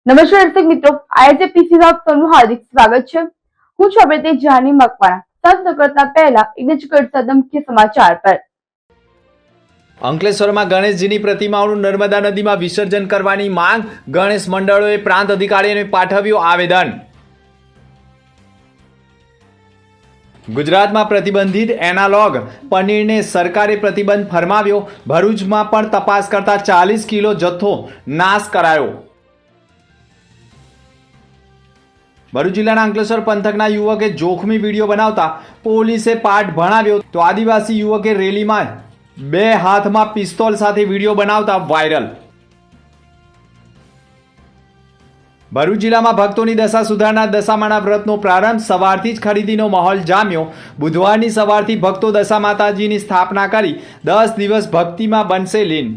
નમસ્કાર દર્શક મિત્રો, આજે પીસી આપનું હાર્દિક સ્વાગત છે। હું છું આપણે જાની મકવાણા। સાત કરતા પહેલા એક નજર કરતા મુખ્ય સમાચાર પર। અંકલેશ્વરમાં ગણેશજીની પ્રતિમાઓનું નર્મદા નદીમાં વિસર્જન કરવાની માંગ, ગણેશ મંડળોએ પ્રાંત અધિકારીઓને પાઠવ્યું આવેદન। ગુજરાતમાં પ્રતિબંધિત એનાલોગ પનીરને સરકારે પ્રતિબંધ ફરમાવ્યો। ભરૂચમાં પણ તપાસ કરતા 40 કિલો જથ્થો નાશ કરાયો। ભરૂચ જિલ્લાના અંકલેશ્વર પંથકના યુવકે જોખમી વિડીયો બનાવતા પોલીસે પાઠ ભણાવ્યો તો આદિવાસી યુવકે રેલીમાં બે હાથમાં પિસ્તોલ સાથે વિડીયો બનાવતા વાયરલ। ભરૂચ જિલ્લામાં ભક્તોની દશા સુધારનાર દશામાના વ્રતનો પ્રારંભ, સવારથી જ ખરીદીનો માહોલ જામ્યો। બુધવારની સવારથી ભક્તો દશા માતાજીની સ્થાપના કરી 10 દિવસ ભક્તિમાં બનશે લીન।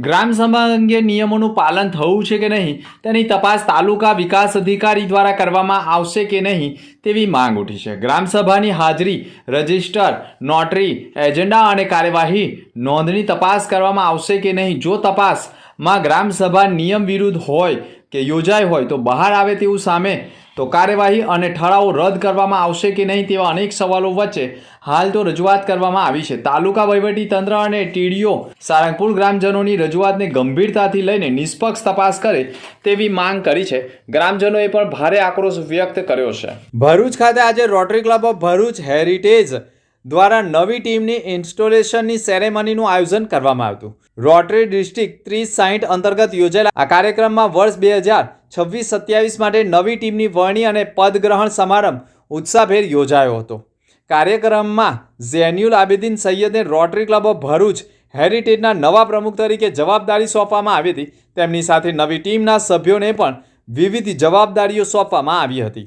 ગ્રામસભા અંગે નિયમોનું પાલન થયું છે કે નહીં તેની તપાસ તાલુકા વિકાસ અધિકારી દ્વારા કરવામાં આવશે કે નહીં તેવી માંગ ઉઠી છે। ગ્રામસભાની હાજરી, રજિસ્ટર, નોટરી, એજન્ડા અને કાર્યવાહી નોંધની તપાસ કરવામાં આવશે કે નહીં। જો તપાસમાં ગ્રામસભા નિયમ વિરુદ્ધ હોય કે યોજાઈ હોય તો બહાર આવે તેવું સામે તો કાર્યવાહી અને ઠરાવો રદ કરવામાં આવશે કે નહીં તેવા અનેક સવાલો વચ્ચે હાલ તો રજૂઆત કરવામાં આવી છે। તાલુકા વહીવટી તંત્ર અને ટીડીઓ સારંગપુર ગ્રામજનોની રજૂઆતને ગંભીરતાથી લઈને નિષ્પક્ષ તપાસ કરે તેવી માંગ કરી છે। ગ્રામજનોએ પણ ભારે આક્રોશ વ્યક્ત કર્યો છે। ભરૂચ ખાતે આજે rotary club of Bharuch heritage દ્વારા નવી ટીમની ઇન્સ્ટોલેશનની સેરેમનીનું આયોજન કરવામાં આવ્યું। રોટરી ડિસ્ટ્રિક્ટ 3060 અંતર્ગત યોજાયેલા આ કાર્યક્રમમાં વર્ષ 2026-27 માટે નવી ટીમની વરણી અને પદગ્રહણ સમારંભ ઉત્સાહભેર યોજાયો હતો। કાર્યક્રમમાં ઝૈનુલ આબેદીન સૈયદને રોટરી ક્લબ ઓફ ભરૂચ હેરિટેજના નવા પ્રમુખ તરીકે જવાબદારી સોંપવામાં આવી હતી। તેમની સાથે નવી ટીમના સભ્યોને પણ વિવિધ જવાબદારીઓ સોંપવામાં આવી હતી।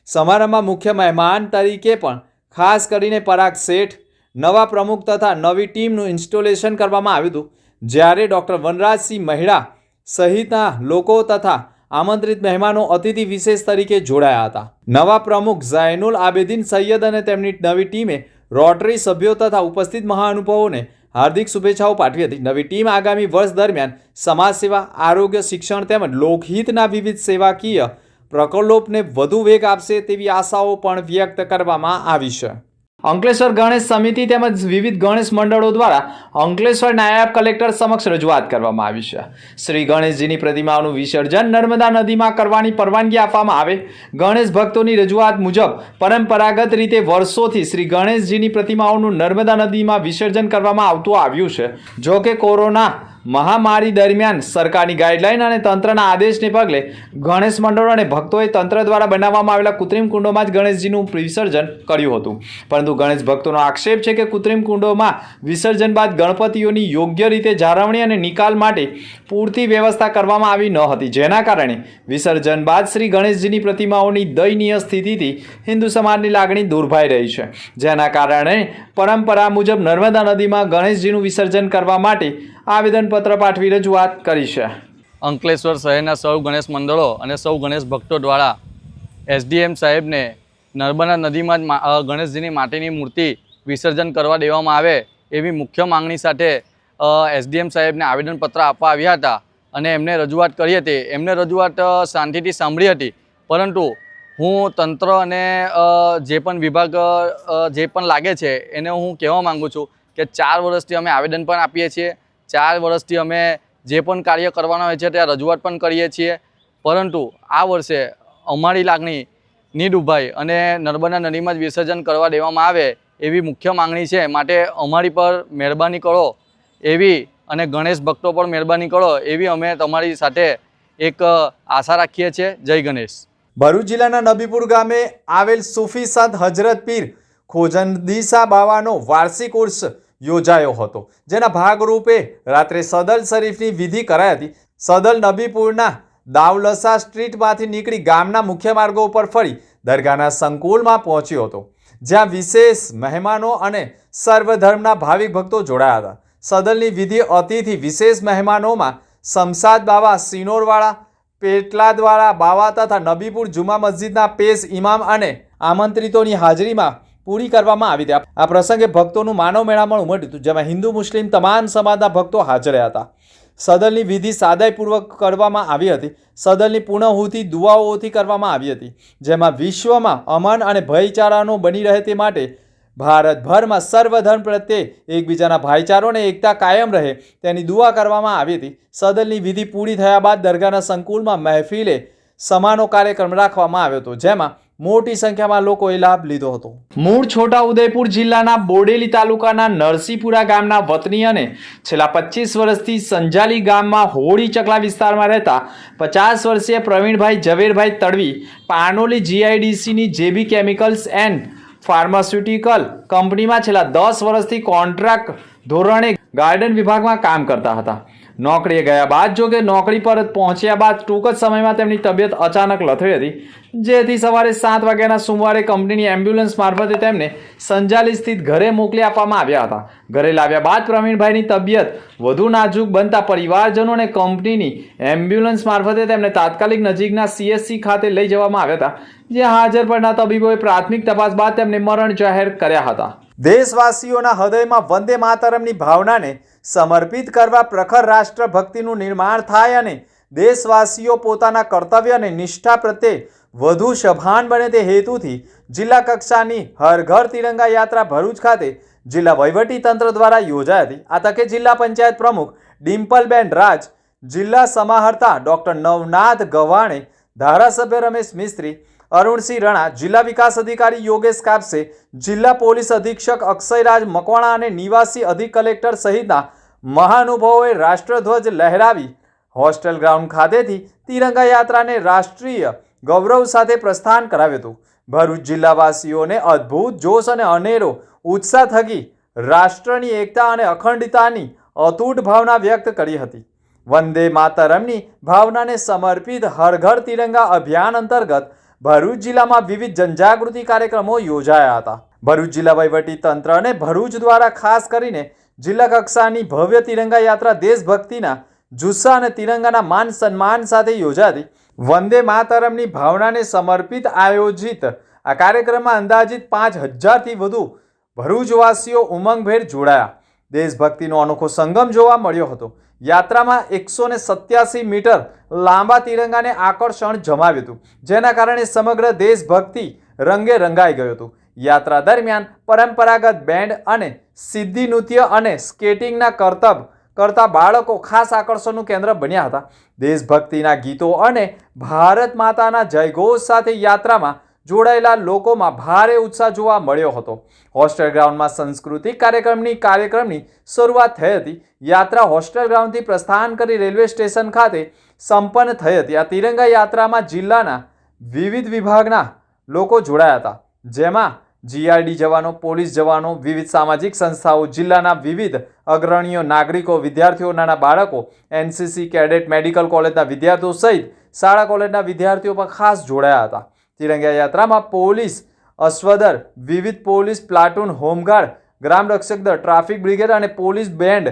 સમારંભમાં મુખ્ય મહેમાન તરીકે પણ ખાસ કરીને પરાગ શેઠ, નવા પ્રમુખ તથા નવી ટીમનું ઇન્સ્ટોલેશન કરવામાં આવ્યું હતું, જ્યારે ડૉક્ટર વનરાજસિંહ મહેડા સહિતના લોકો તથા આમંત્રિત મહેમાનો અતિથિ વિશેષ તરીકે જોડાયા હતા। નવા પ્રમુખ ઝૈનુલ આબેદીન સૈયદ અને તેમની નવી ટીમે રોટરી સભ્યો તથા ઉપસ્થિત મહાનુભાવોને હાર્દિક શુભેચ્છાઓ પાઠવી હતી। નવી ટીમ આગામી વર્ષ દરમિયાન સમાજ સેવા, આરોગ્ય, શિક્ષણ તેમજ લોકહિતના વિવિધ સેવાકીય પ્રકલ્પોને વધુ વેગ આપશે તેવી આશાઓ પણ વ્યક્ત કરવામાં આવી છે। અંકલેશ્વર ગણેશ સમિતિ તેમજ વિવિધ ગણેશ મંડળો દ્વારા અંકલેશ્વર નાયબ કલેક્ટર સમક્ષ રજૂઆત કરવામાં આવી છે। શ્રી ગણેશજીની પ્રતિમાઓનું વિસર્જન નર્મદા નદીમાં કરવાની પરવાનગી આપવામાં આવે। ગણેશ ભક્તોની રજૂઆત મુજબ પરંપરાગત રીતે વર્ષોથી શ્રી ગણેશજીની પ્રતિમાઓનું નર્મદા નદીમાં વિસર્જન કરવામાં આવતું આવ્યું છે। જો કે કોરોના મહામારી દરમિયાન સરકારની ગાઈડલાઈન અને તંત્રના આદેશને પગલે ગણેશ મંડળો અને ભક્તોએ તંત્ર દ્વારા બનાવવામાં આવેલા કૃત્રિમ કુંડોમાં જ ગણેશજીનું વિસર્જન કર્યું હતું, પરંતુ ગણેશ ભક્તોનો આક્ષેપ છે કે કૃત્રિમ કુંડોમાં વિસર્જન બાદ ગણપતિઓની યોગ્ય રીતે જાળવણી અને નિકાલ માટે પૂરતી વ્યવસ્થા કરવામાં આવી ન હતી, જેના કારણે વિસર્જન બાદ શ્રી ગણેશજીની પ્રતિમાઓની દયનીય સ્થિતિથી હિન્દુ સમાજની લાગણી દુર્ભાઈ રહી છે, જેના કારણે પરંપરા મુજબ નર્મદા નદીમાં ગણેશજીનું વિસર્જન કરવા માટે આવેદનપત્ર પાઠવી રજૂઆત કરી છે। અંકલેશ્વર શહેરના સૌ ગણેશ મંડળો અને સૌ ગણેશ ભક્તો દ્વારા એસડીએમ સાહેબને નર્મદા નદીમાં જ ગણેશજીની માટીની મૂર્તિ વિસર્જન કરવા દેવામાં આવે એવી મુખ્ય માંગણી સાથે એસડીએમ સાહેબને આવેદનપત્ર આપવા આવ્યા હતા અને એમને રજૂઆત કરી હતી। એમને રજૂઆત શાંતિથી સાંભળી હતી, પરંતુ હું તંત્ર અને જે પણ વિભાગ જે પણ લાગે છે એને હું કહેવા માગું છું કે 4 વર્ષથી અમે આવેદન પણ આપીએ છીએ, 4 વર્ષથી અમે જે પણ કાર્ય કરવાના હોય છે ત્યાં રજૂઆત પણ કરીએ છીએ, પરંતુ આ વર્ષે અમારી લાગણી ની ડૂબાઈ અને નર્મદા નદીમાં જ વિસર્જન કરવા દેવામાં આવે એવી મુખ્ય માંગણી છે। માટે અમારી પર મહેરબાની કરો એવી અને ગણેશ ભક્તો પર મહેરબાની કરો એવી અમે તમારી સાથે એક આશા રાખીએ છીએ। જય ગણેશ। ભરૂચ જિલ્લાના નબીપુર ગામે આવેલ સૂફી સંત હજરત પીર ખોજનદીસા બાવાનો વાર્ષિક ઉર્સ યોજાયો હતો, જેના ભાગરૂપે રાત્રે સદલ શરીફની વિધિ કરાઈ હતી। સદલ નબીપુરના દાવલસા સ્ટ્રીટમાંથી નીકળી ગામના મુખ્ય માર્ગો ઉપર ફરી દરગાહના સંકુલમાં પહોંચ્યો હતો, જ્યાં વિશેષ મહેમાનો અને સર્વધર્મના ભાવિક ભક્તો જોડાયા હતા। સદલની વિધિ અતિથિ વિશેષ મહેમાનોમાં શમશાદ બાવા, સિનોરવાળા, પેટલાદવાળા બાવા તથા નબીપુર જુમા મસ્જિદના પેશ ઇમામ અને આમંત્રિતોની હાજરીમાં પૂરી કરવામાં આવી હતી। આ પ્રસંગે ભક્તોનું માનવ મેળામણ ઉમટ્યું હતું, જેમાં હિન્દુ મુસ્લિમ તમામ સમાજના ભક્તો હાજર રહ્યા હતા। સદનની વિધિ સાદાઈપૂર્વક કરવામાં આવી હતી. સદનની પૂર્ણાહુતિ દુઆઓથી કરવામાં આવી હતી, જેમાં વિશ્વમાં અમન અને ભાઈચારાનો બની રહે તે માટે ભારતભરમાં સર્વધર્મ પ્રત્યે એકબીજાના ભાઈચારો અને એકતા કાયમ રહે તેની દુઆ કરવામાં આવી હતી. સદનની વિધિ પૂરી થયા બાદ દરગાહના સંકુલમાં મહેફિલે સમાનો કાર્યક્રમ રાખવામાં આવ્યો હતો, જેમાં મોટી સંખ્યામાં લોકોએ લાભ લીધો હતો. મૂળ છોટાઉદેપુર જિલ્લાના બોડેલી તાલુકાના નરસિંહપુરા ગામના વતની અને છેલ્લા 25 વર્ષથી સંજાલી ગામમાં હોળી ચકલા વિસ્તારમાં રહેતા 50 વર્ષીય પ્રવીણભાઈ ઝવેરભાઈ તડવી પાનોલી જીઆઈડીસીની જેબી કેમિકલ્સ એન્ડ ફાર્માસ્યુટિકલ કંપનીમાં છેલ્લા 10 વર્ષથી કોન્ટ્રાક્ટ ધોરણે ગાર્ડન વિભાગમાં કામ કરતા હતા. નોકરીએ ગયા બાદ જો કે નોકરી પર પહોંચ્યા બાદ ટૂંક જ સમયમાં તેમની તબિયત અચાનક લથડી હતી, જેથી સવારે 7 વાગ્યાના સોમવારે કંપનીની એમ્બ્યુલન્સ મારફતે તેમને સંજાલી સ્થિત ઘરે મોકલી આપવામાં આવ્યા હતા. ઘરે લાવ્યા બાદ પ્રવીણભાઈની તબિયત વધુ નાજુક બનતા પરિવારજનો અને કંપનીની એમ્બ્યુલન્સ મારફતે તેમને તાત્કાલિક નજીકના CHC ખાતે લઈ જવામાં આવ્યા હતા, જ્યાં હાજર પડનાર તબીબોએ પ્રાથમિક તપાસ બાદ તેમને મરણ જાહેર કર્યા હતા. દેશવાસીઓના હૃદયમાં વંદે માતરમની ભાવનાને સમર્પિત કરવા પ્રખર રાષ્ટ્રભક્તિનું નિર્માણ થાય અને દેશવાસીઓ પોતાના કર્તવ્ય અને નિષ્ઠા પ્રત્યે વધુ સભાન બને તે હેતુથી જિલ્લા કક્ષાની હર ઘર તિરંગા યાત્રા ભરૂચ ખાતે જિલ્લા વહીવટી તંત્ર દ્વારા યોજાઈ હતી. આ તકે જિલ્લા પંચાયત પ્રમુખ ડિમ્પલબેન રાજ, જિલ્લા સમાહર્તા ડોક્ટર નવનાથ ગવાણે, ધારાસભ્ય રમેશ મિસ્ત્રી, અરુણસિંહ રણા, જિલ્લા વિકાસ અધિકારી યોગેશ કાપસે, જિલ્લા પોલીસ અધિક્ષક અક્ષયરાજ મકવાણા અને નિવાસી અધિક કલેક્ટર સહિતના મહાનુભાવોએ રાષ્ટ્રધ્વજ લહેરાવી હોસ્ટેલ ગ્રાઉન્ડ ખાતેથી તિરંગા યાત્રાને રાષ્ટ્રીય ગૌરવ સાથે પ્રસ્થાન કરાવ્યું હતું. ભરૂચ જિલ્લાવાસીઓને અદ્ભુત જોશ અને અનેરો ઉત્સાહ થકી રાષ્ટ્રની એકતા અને અખંડિતતાની અતૂટ ભાવના વ્યક્ત કરી હતી. વંદે માતરમની ભાવનાને સમર્પિત હર ઘર તિરંગા અભિયાન અંતર્ગત ભરૂચ જિલ્લામાં વિવિધ જનજાગૃતિ કાર્યક્રમો યોજાયા હતા. ભરૂચ જિલ્લા વહીવટી તંત્ર અને ભરૂચ દ્વારા ખાસ કરીને જિલ્લા કક્ષાની ભવ્ય તિરંગા યાત્રા દેશભક્તિના જુસ્સા અને તિરંગાના માન સન્માન સાથે યોજાઈ હતી. વંદે માતરમની ભાવનાને સમર્પિત આયોજિત આ કાર્યક્રમમાં અંદાજિત 5000થી વધુ ભરૂચવાસીઓ ઉમંગભેર જોડાયા. દેશભક્તિનો અનોખો સંગમ જોવા મળ્યો હતો. યાત્રામાં 187 મીટર લાંબા તિરંગાને આકર્ષણ જમાવ્યું હતું, જેના કારણે સમગ્ર દેશભક્તિ રંગે રંગાઈ ગયું હતું. યાત્રા દરમિયાન પરંપરાગત બેન્ડ અને સિદ્ધિ નૃત્ય અને સ્કેટિંગના કરતા બાળકો ખાસ આકર્ષણનું કેન્દ્ર બન્યા હતા. દેશભક્તિના ગીતો અને ભારત માતાના જયઘોષ સાથે યાત્રામાં જોડાયેલા લોકોમાં ભારે ઉત્સાહ જોવા મળ્યો હતો. હોસ્ટેલ ગ્રાઉન્ડમાં સાંસ્કૃતિક કાર્યક્રમની શરૂઆત થઈ હતી. યાત્રા હોસ્ટેલ ગ્રાઉન્ડથી પ્રસ્થાન કરી રેલવે સ્ટેશન ખાતે સંપન્ન થઈ હતી. આ તિરંગા યાત્રામાં જિલ્લાના વિવિધ વિભાગના લોકો જોડાયા હતા, જેમાં GRD જવાનો, પોલીસ જવાનો, વિવિધ સામાજિક સંસ્થાઓ, જિલ્લાના વિવિધ અગ્રણીઓ, નાગરિકો, વિદ્યાર્થીઓ, નાના બાળકો, NCC, કેડેટ, મેડિકલ કોલેજના વિદ્યાર્થીઓ સહિત શાળા કોલેજના વિદ્યાર્થીઓ પણ ખાસ જોડાયા હતા. તિરંગા યાત્રામાં પોલીસ અશ્વદર, વિવિધ પોલીસ પ્લાટૂન, હોમગાર્ડ, ગ્રામ રક્ષક દળ, ટ્રાફિક બ્રિગેડ અને પોલીસ બેન્ડ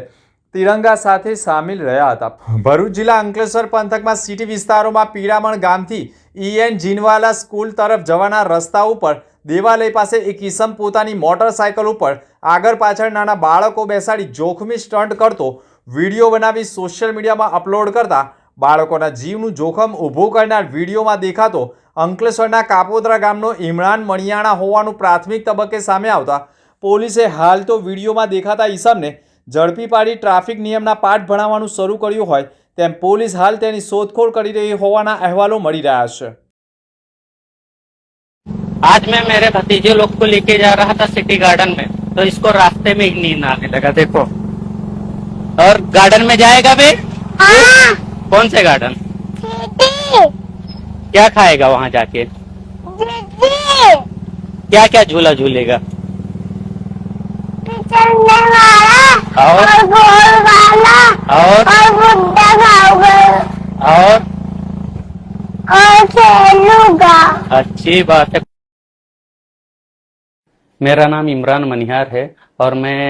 તિરંગા સાથે સામેલ રહ્યા હતા. ભરૂચ જિલ્લા અંકલેશ્વર પંથકમાં સિટી વિસ્તારોમાં પીરામણ ગામથી EN જીનવાલા સ્કૂલ તરફ જવાના રસ્તા ઉપર દેવાલય પાસે એક ઈસમ પોતાની મોટરસાયકલ ઉપર આગળ પાછળ નાના બાળકો બેસાડી જોખમી સ્ટન્ટ કરતો વિડીયો બનાવી સોશિયલ મીડિયામાં અપલોડ કરતા બાળકોના જીવનું જોખમ ઊભું કરનાર વિડીયોમાં દેખાતો અંકલેશ્વરના કાપોદ્રા ગામનો ઇમરાન મણિયાણા હોવાનું પ્રાથમિક તબક્કે સામે આવતા પોલીસે હાલ તો વિડીયોમાં દેખાતા ઈસમને ઝડપી પાડી ટ્રાફિક નિયમના પાઠ ભણાવવાનું શરૂ કર્યું હોય તેમ પોલીસ હાલ તેની શોધખોળ કરી રહી હોવાના અહેવાલો મળી રહ્યા છે. आज मैं मेरे भतीजे लोग को लेके जा रहा था सिटी गार्डन में, तो इसको रास्ते में एक नींद आने लगा. देखो, और गार्डन में जाएगा बे? हाँ. कौन से गार्डन? क्या खाएगा वहाँ जाके? क्या क्या झूला झूलेगा? और गोल वाला और बुड्ढा खाऊंगा और खेलूंगा. अच्छी बात है. मेरा नाम इमरान मनिहार है और मैं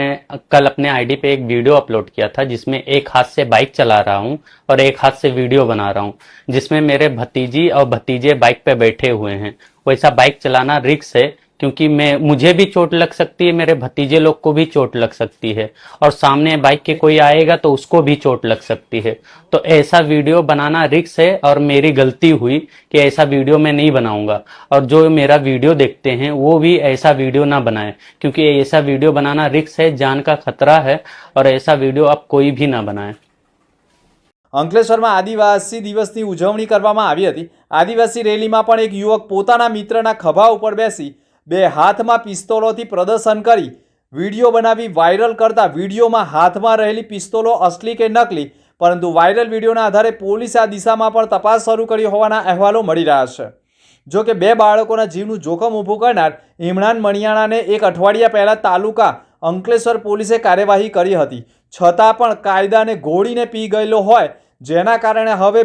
कल अपने आईडी पे एक वीडियो अपलोड किया था जिसमें एक हाथ से बाइक चला रहा हूँ और एक हाथ से वीडियो बना रहा हूँ, जिसमें मेरे भतीजी और भतीजे बाइक पे बैठे हुए हैं. वैसा बाइक चलाना रिस्क है क्योंकि मुझे भी चोट लग सकती है, मेरे भतीजे लोग को भी चोट लग सकती है, और सामने बाइक के कोई आएगा तो उसको भी चोट लग सकती है। तो ऐसा वीडियो बनाना रिस्क है, और मेरी गलती हुई कि ऐसा वीडियो मैं नहीं बनाऊंगा। और जो मेरा वीडियो देखते हैं वो भी ऐसा वीडियो ना बनाए, क्योंकि ऐसा वीडियो बनाना रिस्क है, जान का खतरा है, और ऐसा वीडियो आप कोई भी ना बनाए। અંકલેશ્વરમાં આદિવાસી દિવસની ઉજવણી કરવામાં આવી હતી। આદિવાસી રેલીમાં પણ એક યુવક પોતાના મિત્રના ખભા ઉપર બેસી બે હાથમાં પિસ્તોલોથી પ્રદર્શન કરી વિડીયો બનાવી વાયરલ કરતા વિડીયોમાં હાથમાં રહેલી પિસ્તોલો અસલી કે નકલી, પરંતુ વાયરલ વિડીયોના આધારે પોલીસે આ દિશામાં પણ તપાસ શરૂ કરી હોવાના અહેવાલો મળી રહ્યા છે। જો કે બે બાળકોના જીવનું જોખમ ઊભું કરનાર ઇમરાન મણિયાણાને એક અઠવાડિયા પહેલાં તાલુકા અંકલેશ્વર પોલીસે કાર્યવાહી કરી હતી, છતાં પણ કાયદાને ઘોડીને પી ગયેલો હોય, જેના કારણે હવે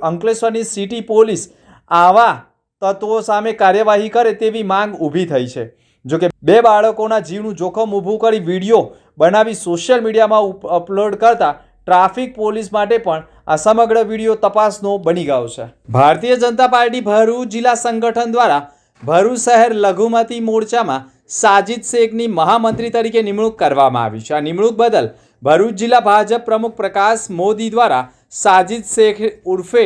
અંકલેશ્વરની સિટી પોલીસ આવા તત્વો સામે કાર્યવાહી કરે તેવી માંગ ઊભી થઈ છે। જો કે બે બાળકોના જીવનું જોખમ ઊભું કરી વિડીયો બનાવી સોશિયલ મીડિયામાં અપલોડ કરતા ટ્રાફિક પોલીસ માટે પણ આ સમગ્ર વિડીયો તપાસનો બની ગયો છે। ભારતીય જનતા પાર્ટી ભરૂચ જિલ્લા સંગઠન દ્વારા ભરૂચ શહેર લઘુમતી મોરચામાં સાજિદ શેખની મહામંત્રી તરીકે નિમણૂક કરવામાં આવી છે। આ નિમણૂક બદલ ભરૂચ જિલ્લા ભાજપ પ્રમુખ પ્રકાશ મોદી દ્વારા સાજિદ શેખ ઉર્ફે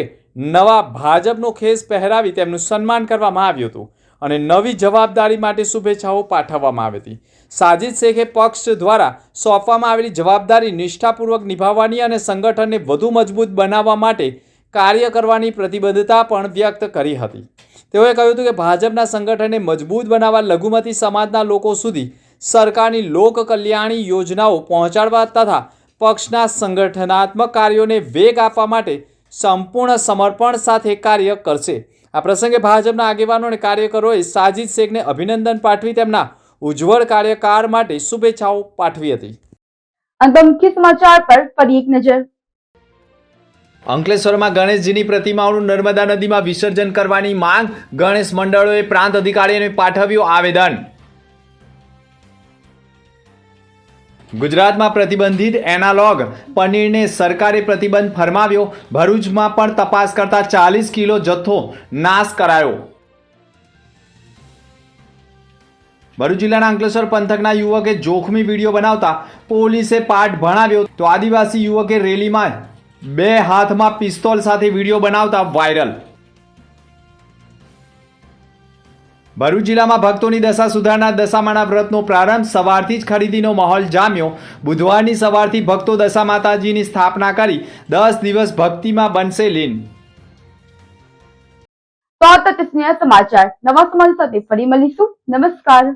નવા ભાજપનો ખેસ પહેરાવી તેમનું સન્માન કરવામાં આવ્યું હતું અને નવી જવાબદારી માટે શુભેચ્છાઓ પાઠવવામાં આવી હતી। સાજિદ શેખે પક્ષ દ્વારા સોંપવામાં આવેલી જવાબદારી નિષ્ઠાપૂર્વક નિભાવવાની અને સંગઠનને વધુ મજબૂત બનાવવા માટે કાર્ય કરવાની પ્રતિબદ્ધતા પણ વ્યક્ત કરી હતી। તેઓએ કહ્યું હતું કે ભાજપના સંગઠનને મજબૂત બનાવવા લઘુમતી સમાજના લોકો સુધી સરકારની લોક કલ્યાણી યોજનાઓ પહોંચાડવા તથા પક્ષના સંગઠનાત્મક કાર્યોને વેગ આપવા માટે સંપૂર્ણ સમર્પણ સાથે કાર્ય કરશે। આ પ્રસંગે ભાજપના આગેવાનો અને કાર્યકરોએ સાજિદ શેખને અભિનંદન પાઠવી તેમના ઉજ્જવળ કાર્યકાળ માટે શુભેચ્છાઓ પાઠવી હતી। અંત મુખ્ય સમાચાર પર ફરી એક નજર। અંકલેશ્વરમાં ગણેશજીની પ્રતિમાઓનું નર્મદા નદીમાં વિસર્જન કરવાની માંગ, ગણેશ મંડળોએ પ્રાંત અધિકારીઓને પાઠવ્યું આવેદન। ગુજરાતમાં પ્રતિબંધિત એનાલોગ પનીરને સરકારે પ્રતિબંધ ફરમાવ્યો। ભરૂચમાં પણ તપાસ કરતા 40 કિલો જથ્થો નાશ કરાયો। ભરૂચ જિલ્લાના અંકલેશ્વર પંથકના યુવકે જોખમી વિડીયો બનાવતા પોલીસે પાઠ ભણાવ્યો તો આદિવાસી યુવકે રેલીમાં બે હાથમાં પિસ્તોલ સાથે વિડીયો બનાવતા વાયરલ। ભરૂચ જિલ્લામાં ભક્તોની દશા સુધારનાર દશામાના વ્રતનો પ્રારંભ, સવારથી જ ખરીદીનો માહોલ જામ્યો। બુધવારની સવારથી ભક્તો દશા માતાજીની સ્થાપના કરી 10 દિવસ ભક્તિમાં બનશે લીન। તો આ હતા સમાચાર, નવા સમાચાર સાથે ફરી મળીશું। નમસ્કાર।